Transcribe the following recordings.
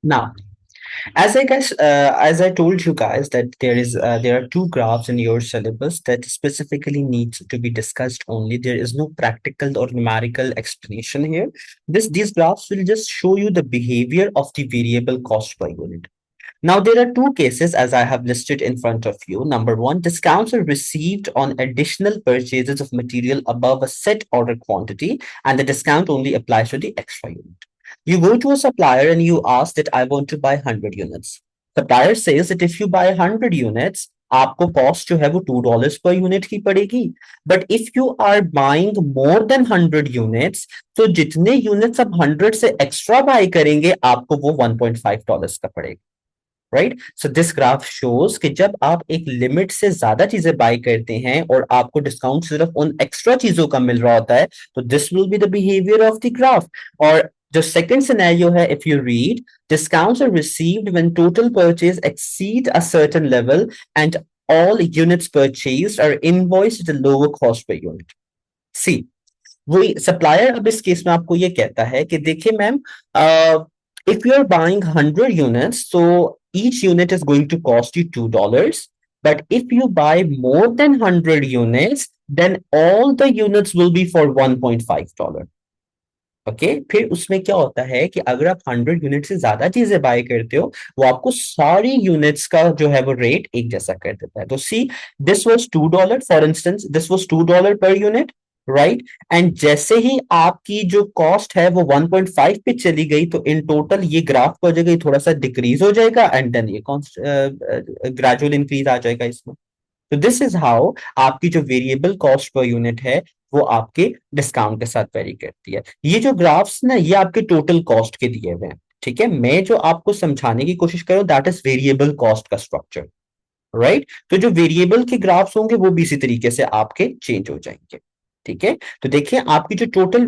Now, as I told you guys that there are two graphs in your syllabus that specifically needs to be discussed only. There is no practical or numerical explanation here. These graphs will just show you the behavior of the variable cost per unit. Now, there are two cases as I have listed in front of you. Number one, discounts are received on additional purchases of material above a set order quantity, and the discount only applies to the extra unit. You go to a supplier and you ask that I want to buy 100 units. Supplier says that if you buy 100 units, आपको cost जो है वो $2 पर unit की पड़ेगी. But if you are buying more than 100 units, तो जितने units आप 100 से एक्स्ट्रा बाय करेंगे आपको वो $1.5 का पड़ेगा. Right. So this graph shows कि जब आप एक लिमिट से ज्यादा चीजें बाय करते हैं और आपको डिस्काउंट सिर्फ उन एक्स्ट्रा चीजों का मिल रहा होता है, तो this will be the behaviour of the graph. और जो सेकंड सिनेरियो है, if you read, discounts are received when total purchase exceed a certain level and all units purchased are invoiced at a lower cost per unit. See, वही supplier अब इस case में आपको ये कहता है कि देखिए ma'am, if you are buying 100 units, so each unit is going to cost you $2. But if you buy more than 100 units, then all the units will be for $1.5. Okay. फिर उसमें क्या होता है कि अगर आप 100 यूनिट से ज्यादा चीजें बाय करते हो, वो आपको सारी यूनिट्स का जो है वो रेट एक जैसा कर देता है. तो सी, this was $2, for instance this was $2 पर यूनिट, राइट. एंड जैसे ही आपकी जो कॉस्ट है वो 1.5 पे चली गई, तो इन टोटल ये ग्राफ हो जाएगा, थोड़ा सा डिक्रीज हो जाएगा एंड देन ये ग्रेजुअल इंक्रीज आ जाएगा इसमें. तो दिस इज हाउ आपकी जो वेरिएबल कॉस्ट पर यूनिट है वो आपके डिस्काउंट के साथ वेरी करती है. ये जो ग्राफ्स ना, ये आपके टोटल कॉस्ट के दिए हुए हैं. ठीक है, मैं जो आपको समझाने की कोशिश कर रहा हूं दैट इज वेरिएबल कॉस्ट का स्ट्रक्चर, राइट. तो जो वेरिएबल के ग्राफ्स होंगे वो भी इसी तरीके से आपके चेंज हो जाएंगे. ठीक है, तो देखिए आपकी जो टोटल,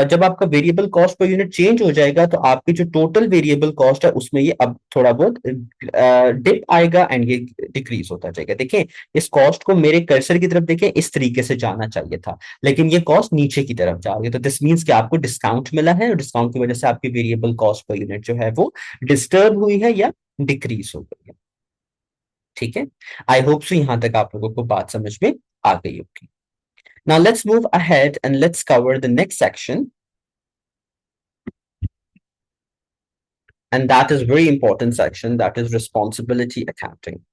जब आपका variable cost per unit change हो जाएगा तो आपकी जो टोटल वेरिएबल कॉस्ट है उसमें ये अब थोड़ा बहुत डिप आएगा एंड ये डिक्रीज होता जाएगा. देखिए, इस कॉस्ट को मेरे कर्सर की तरफ देखिए इस तरीके से जाना चाहिए था, लेकिन ये कॉस्ट नीचे की तरफ जा रही है. तो दिस मीन्स कि आपको डिस्काउंट मिला है और डिस्काउंट की वजह से आपकी वेरिएबल कॉस्ट पर यूनिट जो है वो डिस्टर्ब हुई है या डिक्रीज हो गई है. ठीक है, आई होप सो यहां तक आप लोगों को बात समझ में आ गई होगी. Now let's move ahead and let's cover the next section. And that is very important section, that is responsibility accounting.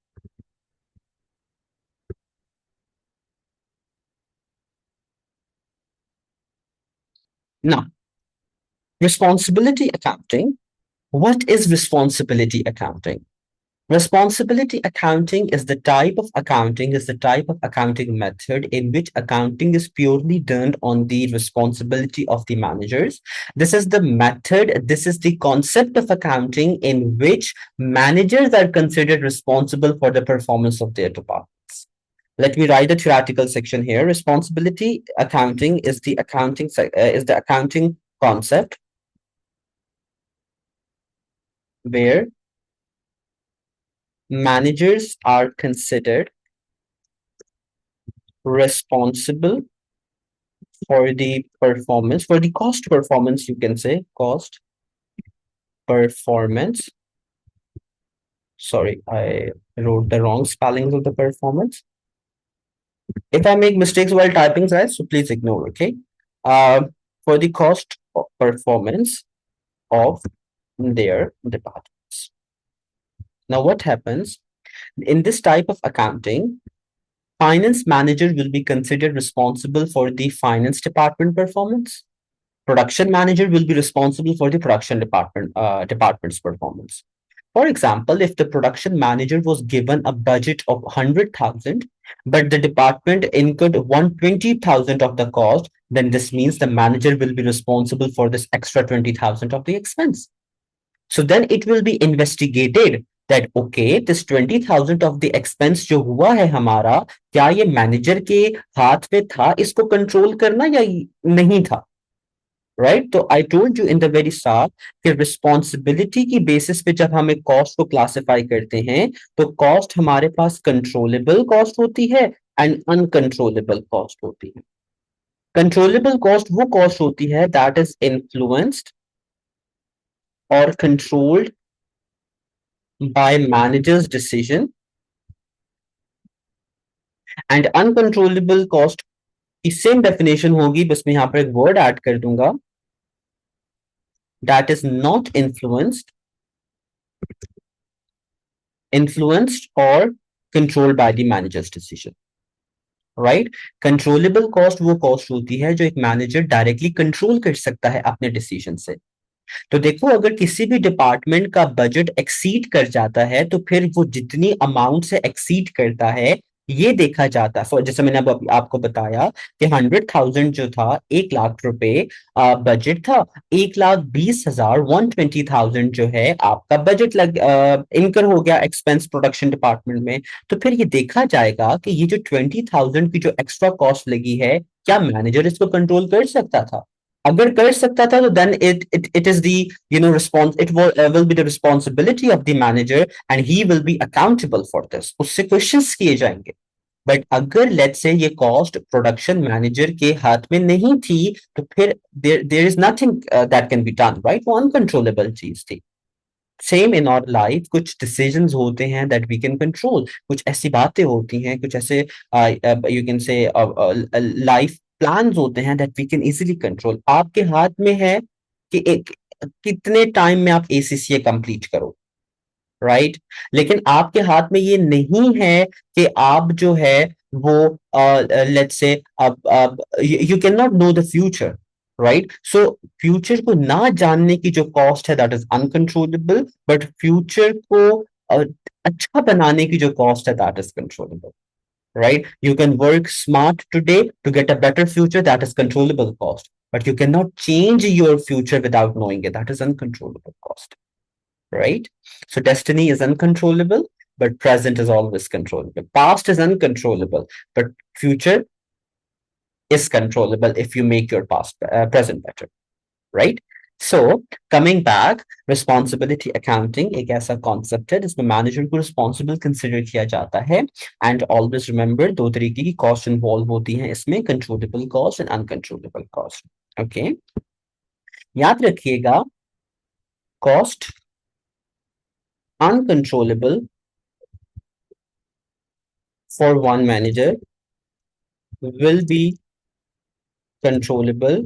Now, responsibility accounting. What is responsibility accounting? Responsibility accounting is the type of accounting method in which accounting is purely done on the responsibility of the managers. This is the concept of accounting in which managers are considered responsible for the performance of their departments. Let me write the theoretical section here. Responsibility accounting is the accounting concept where managers are considered responsible for the cost performance, you can say cost performance. Sorry, I wrote the wrong spellings of the performance. If I make mistakes while typing, guys, so please ignore, okay? For the cost of performance of their departments. Now, what happens in this type of accounting? Finance manager will be considered responsible for the finance department performance. Production manager will be responsible for the department's performance. For example, if the production manager was given a budget of 100,000, but the department incurred 120,000 of the cost, then this means the manager will be responsible for this extra 20,000 of the expense. So then it will be investigated that okay, this 20,000 of the expense जो हुआ है हमारा, क्या ये manager के हाथ में था इसको कंट्रोल करना या नहीं था, राइट. तो I told you in the very start कि रिस्पॉन्सिबिलिटी की बेसिस पे जब हम एक कॉस्ट को क्लासिफाई करते हैं तो कॉस्ट हमारे पास कंट्रोलेबल कॉस्ट होती है एंड अनकंट्रोलेबल कॉस्ट होती है. कंट्रोलेबल कॉस्ट वो कॉस्ट होती है दैट इज इन्फ्लुएंस्ड और controlled by manager's decision, and uncontrollable cost की सेम डेफिनेशन होगी, बस मैं यहां पर एक वर्ड ऐड कर दूंगा, that is not influenced or controlled by the manager's decision. Right, controllable cost वो कॉस्ट होती है जो एक मैनेजर डायरेक्टली कंट्रोल कर सकता है अपने डिसीजन से। तो देखो, अगर किसी भी डिपार्टमेंट का बजट एक्सीड कर जाता है तो फिर वो जितनी अमाउंट से एक्सीड करता है ये देखा जाता है। जैसे मैंने अब आपको बताया कि 100,000 जो था, 1 लाख रुपए बजट था, 1,20,000, 120,000 जो है आपका बजट इनकर हो गया एक्सपेंस प्रोडक्शन डिपार्टमेंट में। तो फिर ये देखा जाएगा कि ये जो 20,000 की जो एक्स्ट्रा कॉस्ट लगी है, क्या मैनेजर इसको कंट्रोल कर सकता था? अगर कर सकता था तो then it is the response, will be the responsibility of the manager and he will be accountable for this, उससे क्वेश्चंस किए जाएंगे। बट अगर लेट्स से ये कॉस्ट प्रोडक्शन मैनेजर के हाथ में नहीं थी तो फिर there is nothing that can be done, right? वो अनकंट्रोलेबल चीज थी। सेम इन आवर लाइफ, कुछ डिसीजंस होते हैं दैट वी कैन कंट्रोल, कुछ ऐसी बातें होती हैं, कुछ ऐसे you can say life plans होते हैं that we can easily control. आपके हाथ में है कि एक कितने टाइम में आप एसीसीए कंप्लीट करो, राइट? लेकिन आपके हाथ में ये नहीं है कि आप जो है वो लेट्स से अब you can not know the future, right? So future को ना जानने की जो कॉस्ट है that is uncontrollable, but future को अच्छा बनाने की जो कॉस्ट है that is controllable, right? You can work smart today to get a better future, that is controllable cost, but you cannot change your future without knowing it, that is uncontrollable cost, right? So destiny is uncontrollable, but present is always controllable. Past is uncontrollable, but future is controllable if you make your past present better, right? So coming back, responsibility accounting एक ऐसा concept है जिसमें manager को responsible consider किया जाता है। And always remember, दो तरीके की कॉस्ट इन्वॉल्व होती हैं इसमें, controllable cost and uncontrollable cost. Okay, याद रखिएगा, cost uncontrollable for one manager will be controllable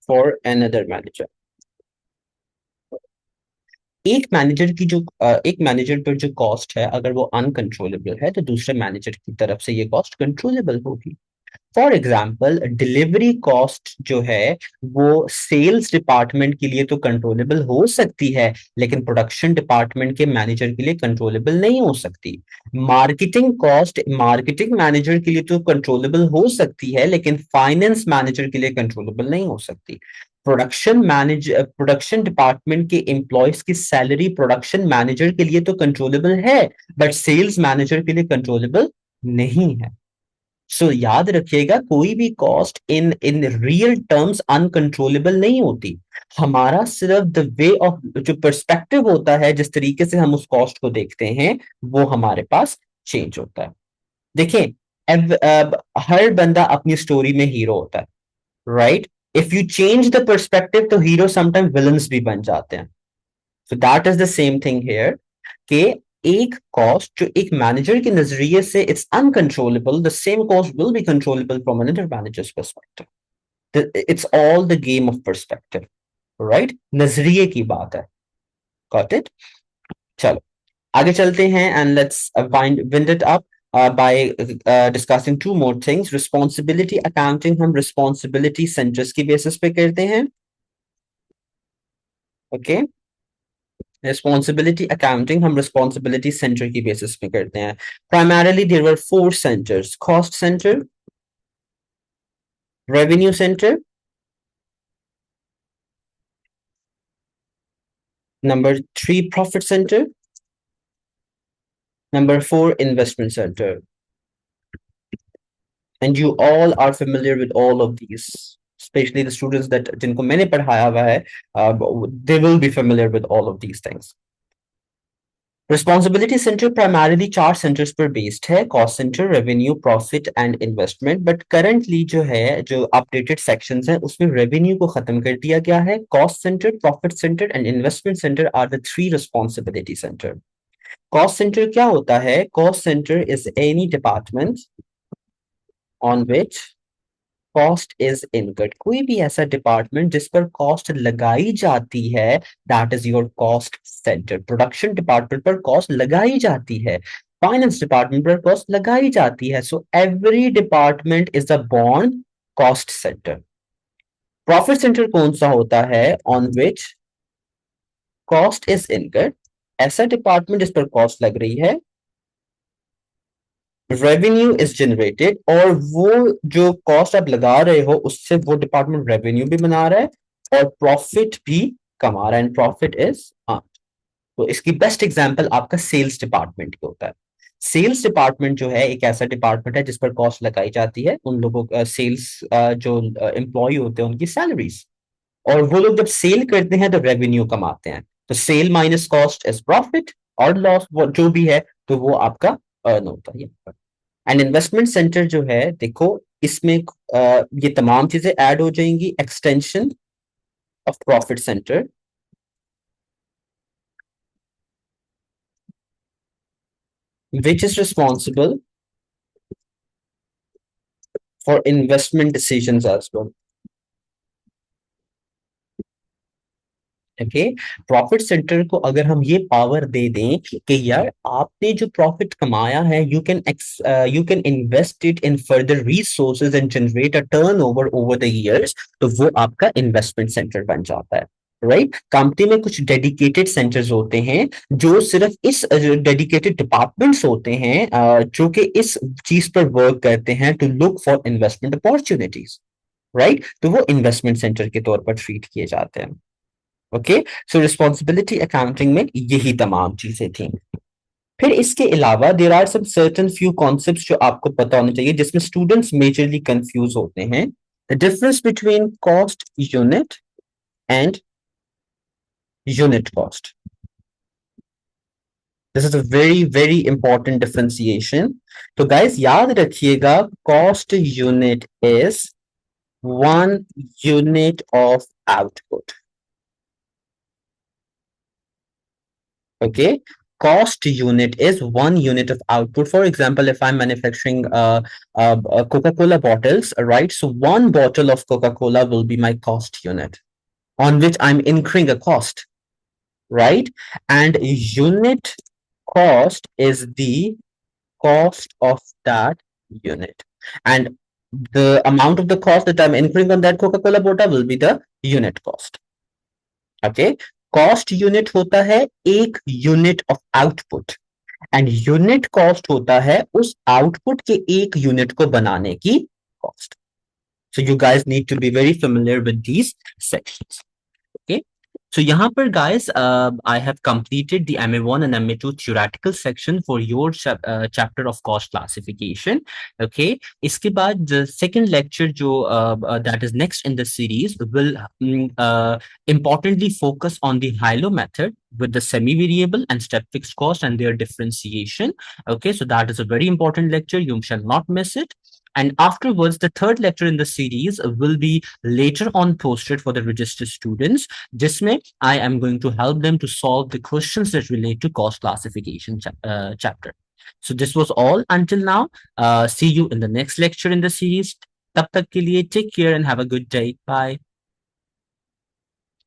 for another manager। एक मैनेजर पर जो कॉस्ट है अगर वो अनकंट्रोलेबल है तो दूसरे मैनेजर की तरफ से ये कॉस्ट कंट्रोलेबल होगी। फॉर एग्जाम्पल, डिलीवरी कॉस्ट जो है वो सेल्स डिपार्टमेंट के लिए तो कंट्रोलेबल हो सकती है, लेकिन प्रोडक्शन डिपार्टमेंट के मैनेजर के लिए कंट्रोलेबल नहीं हो सकती। मार्केटिंग कॉस्ट मार्केटिंग मैनेजर के लिए तो कंट्रोलेबल हो सकती है, लेकिन फाइनेंस मैनेजर के लिए कंट्रोलेबल नहीं हो सकती। प्रोडक्शन डिपार्टमेंट के एम्प्लॉयज की सैलरी प्रोडक्शन मैनेजर के लिए तो कंट्रोलेबल है, बट सेल्स मैनेजर के लिए कंट्रोलेबल नहीं है। सो याद रखिएगा, कोई भी cost in in real terms uncontrollable नहीं होती। हमारा सिर्फ द वे ऑफ जो पर्सपेक्टिव होता है, जिस तरीके से हम उस कॉस्ट को देखते हैं, वो हमारे पास चेंज होता है। देखिए, हर बंदा अपनी स्टोरी में हीरो होता है, right? If you change the perspective तो हीरो समटाइम विलन्स भी बन जाते हैं। So that is the same thing here, कि एक कॉस्ट जो एक मैनेजर के नजरिए से it's uncontrollable, the same cost will be controllable from another managers perspective. It's all the game of perspective, right? नजरिए की बात है। Got it? चलो आगे चलते हैं and let's wind it up by discussing to more things. Responsibility accounting हम responsibility centres की बेसिस पे करते हैं। ओके, रिस्पॉन्सिबिलिटी अकाउंटिंग हम रिस्पॉन्सिबिलिटी सेंटर की बेसिस पे करते हैं। Primarily there were 4 centres: cost centre, revenue centre, number 3 profit center, number 4 investment center, and you all are familiar with all of these, especially the students that जिनको मैंने पढ़ाया हुआ है, they will be familiar with all of these things. Responsibility centre primarily चार centres पर based है, cost centre, revenue, profit and investment. But currently जो है, जो अपडेटेड सेक्शंस हैं उसमें रेवेन्यू को खत्म कर दिया गया है। Cost centre, profit centre and investment centre are the three responsibility centre. Cost centre क्या होता है? Cost centre is any department on which cost is incurred. कोई भी ऐसा डिपार्टमेंट जिस पर कॉस्ट लगाई जाती है, that is your cost centre. Production department पर कॉस्ट लगाई जाती है, फाइनेंस डिपार्टमेंट पर कॉस्ट लगाई जाती है। So every department is a born cost centre. Profit centre कौन सा होता है? On which cost is incurred. ऐसा डिपार्टमेंट जिस पर कॉस्ट लग रही है, रेवेन्यू इज जनरेटेड, और वो जो कॉस्ट आप लगा रहे हो उससे वो डिपार्टमेंट रेवेन्यू भी बना रहा है और प्रॉफिट भी कमा रहा है, एंड प्रॉफिट इज तो इसकी बेस्ट एग्जांपल आपका सेल्स डिपार्टमेंट की होता है। सेल्स डिपार्टमेंट जो है एक ऐसा डिपार्टमेंट है जिस पर कॉस्ट लगाई जाती है उन लोगों का, सेल्स जो एम्प्लॉय होते हैं उनकी सैलरीज, और वो लोग जब सेल करते हैं तो रेवेन्यू कमाते हैं। तो sale minus cost is profit, और लॉस वो जो भी है तो वो आपका अर्न होता है। एंड इन्वेस्टमेंट सेंटर जो है, देखो इसमें ये तमाम चीजें ऐड हो जाएंगी। Extension of profit centre, which is responsible for investment decisions as well. Okay, profit centre को अगर हम ये पावर दे दें कि यार आपने जो प्रॉफिट कमाया है, you can invest it in further resources and generate a turnover over the years, तो वो आपका इन्वेस्टमेंट सेंटर बन जाता है। राइट, कंपनी में कुछ डेडिकेटेड सेंटर्स होते हैं जो सिर्फ इस डेडिकेटेड डिपार्टमेंट्स होते हैं जो कि इस चीज पर वर्क करते हैं to look for investment opportunities. Right, तो वो इन्वेस्टमेंट सेंटर के तौर पर ट्रीट किए जाते हैं। ओके, सो रिस्पॉन्सिबिलिटी अकाउंटिंग में यही तमाम चीजें थी। फिर इसके अलावा there are some certain few concepts जो आपको पता होने चाहिए, जिसमें स्टूडेंट्स मेजरली कंफ्यूज होते हैं। The difference between cost unit and unit cost, this is a very very important differentiation. तो गाइस याद रखिएगा, cost unit is one unit of output. Okay, cost unit is one unit of output. For example, if I'm manufacturing Coca-Cola bottles, right? So one bottle of Coca-Cola will be my cost unit on which I'm incurring a cost, right? And unit cost is the cost of that unit. And the amount of the cost that I'm incurring on that Coca-Cola bottle will be the unit cost. Okay, cost unit होता है एक unit of output, and unit cost होता है उस output के एक unit को बनाने की cost. So you guys need to be very familiar with these sections. Okay, so यहाँ पर guys, I have completed the MA1 and MA2 theoretical section for your chapter of cost classification. Okay, इसके बाद the second lecture जो that is next in the series will importantly focus on the Hilo method with the semi-variable and step fixed cost and their differentiation. Okay, so that is a very important lecture. You shall not miss it. And afterwards, the third lecture in the series will be later on posted for the registered students. जिसमें I am going to help them to solve the questions that relate to cost classification chapter. So this was all until now. See you in the next lecture in the series. तब तक के लिए take care and have a good day. Bye.